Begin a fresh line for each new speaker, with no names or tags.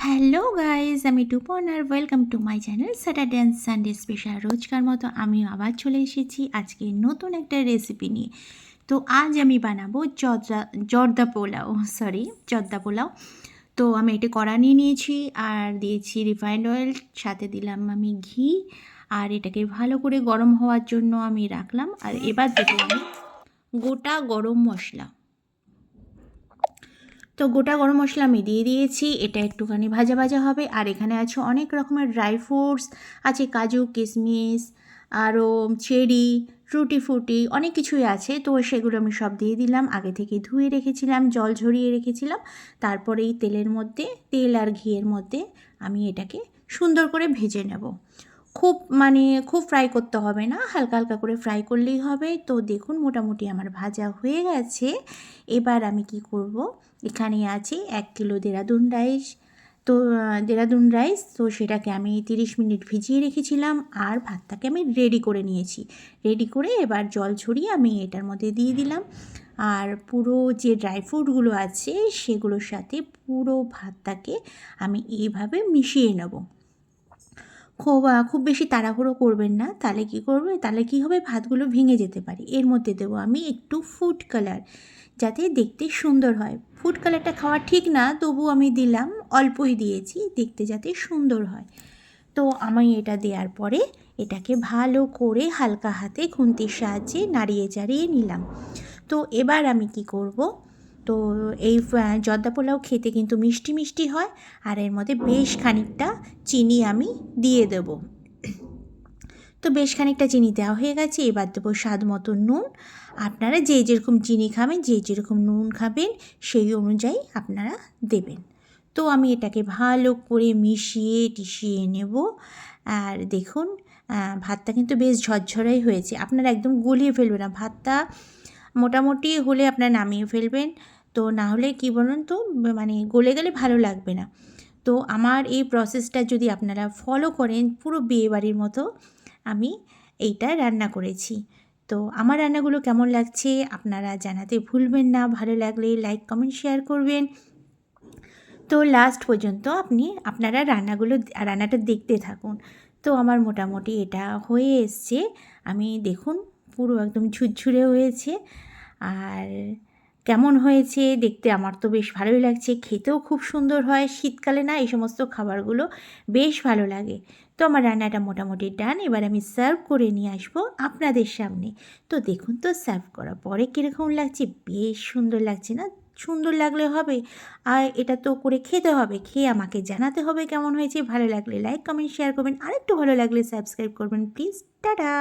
Hello guys, আমি টুপন আর welcome to my channel Saturday and Sunday special. রোজকার মতো আমিও আবার চলে এসেছি আজকে নতুন একটা রেসিপি নিয়ে। তো আজ আমি বানাবো জর্দা পোলাও। তো আমি এটা কড়া নিয়ে নিয়েছি আর দিয়েছি রিফাইন্ড অয়েল, সাথে দিলাম আমি ঘি। আর এটাকে ভালো করে গরম হওয়ার জন্য আমি রাখলাম। আর এবার দেবো আমি গোটা গরম মশলা। তো গোটা গরম মশলা আমি দিয়ে দিয়েছি, এটা একটুখানি ভাজা ভাজা হবে। আর এখানে আছে অনেক রকমের ড্রাই ফ্রুটস, আছে কাজু কিশমিশ, আরও চেরি, টুটি ফুটি, অনেক কিছুই আছে। তো সেগুলো আমি সব দিয়ে দিলাম, আগে থেকে ধুয়ে রেখেছিলাম, জল ঝরিয়ে রেখেছিলাম। তারপরে এই তেলের মধ্যে, তেল আর ঘিয়ের মধ্যে আমি এটাকে সুন্দর করে ভেজে নেব। খুব ফ্রাই করতে হবে না, হালকা হালকা করে ফ্রাই করলেই হবে। তো দেখুন মোটামুটি আমার ভাজা হয়ে গেছে। এবার আমি কি করব, এখানে আছে 1 কিলো দেরাদুন রাইস। তো দেরাদুন রাইস, তো সেটাকে আমি 30 মিনিট ভিজিয়ে রেখেছিলাম। আর ভাতটাকে আমি রেডি করে নিয়েছি। রেডি করে এবার জল ছড়িয়ে আমি এটার মধ্যে দিয়ে দিলাম। আর পুরো যে ড্রাই ফ্রুটগুলো আছে সেগুলোর সাথে পুরো ভাতটাকে আমি এইভাবে মিশিয়ে নেব। খুব বেশি তাড়াহুড়ো করবেন না, তাহলে কি হবে, ভাতগুলো ভেঙে যেতে পারে। এর মধ্যে দেবো আমি একটু ফুড কালার, যাতে দেখতে সুন্দর হয়। ফুড কালারটা খাওয়া ঠিক না, তবু আমি দিলাম, অল্পই দিয়েছি, দেখতে যাতে সুন্দর হয়। তো আমি এটা দেওয়ার পরে এটাকে ভালো করে হালকা হাতে খুন্তির সাহায্যে নাড়িয়ে চাড়িয়ে নিলাম। তো এবার আমি কি করব, তো এই জর্দা পোলাও খেতে কিন্তু মিষ্টি মিষ্টি হয়। আর এর মধ্যে বেশ খানিকটা চিনি আমি দিয়ে দেব। তো বেশ খানিকটা চিনি দেওয়া হয়ে গেছে। এবার দেবো স্বাদ মতো নুন। আপনারা যে যেরকম চিনি খাবেন, যে যেরকম নুন খাবেন, সেই অনুযায়ী আপনারা দেবেন। তো আমি এটাকে ভালো করে মিশিয়ে টিশিয়ে নেব। আর দেখুন ভাতটা কিন্তু বেশ ঝরঝরাই হয়েছে। আপনারা একদম গলিয়ে ফেলবেন না, ভাতটা মোটামুটি হলে আপনারা নামিয়ে ফেলবেন। তো না হলে কী বলুন তো, মানে গলে গেলে ভালো লাগবে না। তো আমার এই প্রসেসটা যদি আপনারা ফলো করেন, পুরো বিয়েবাড়ির মতো আমি এইটা রান্না করেছি। তো আমার রান্নাগুলো কেমন লাগছে আপনারা জানাতে ভুলবেন না। ভালো লাগলে লাইক কমেন্ট শেয়ার করবেন। তো লাস্ট পর্যন্ত আপনারা রান্নাটা দেখতে থাকুন। তো আমার মোটামুটি এটা হয়ে এসছে। আমি দেখুন পুরো একদম ঝুরঝুরে হয়েছে। আর কেমন হয়েছে দেখতে, আমার তো বেশ ভালোই লাগছে, খেতেও খুব সুন্দর হয়। শীতকালে না এই সমস্ত খাবারগুলো বেশ ভালো লাগে। তো আমার রান্নাটা মোটামুটি ডান। এবার আমি সার্ভ করে নিয়ে আসবো আপনাদের সামনে। তো দেখুন তো সার্ভ করার পরে কীরকম লাগছে, বেশ সুন্দর লাগছে না? সুন্দর লাগলে হবে, আর এটা তো করে খেতে হবে, খেয়ে আমাকে জানাতে হবে কেমন হয়েছে। ভালো লাগলে লাইক কমেন্ট শেয়ার করবেন, আরেকটু ভালো লাগলে সাবস্ক্রাইব করবেন প্লিজ। টাটা।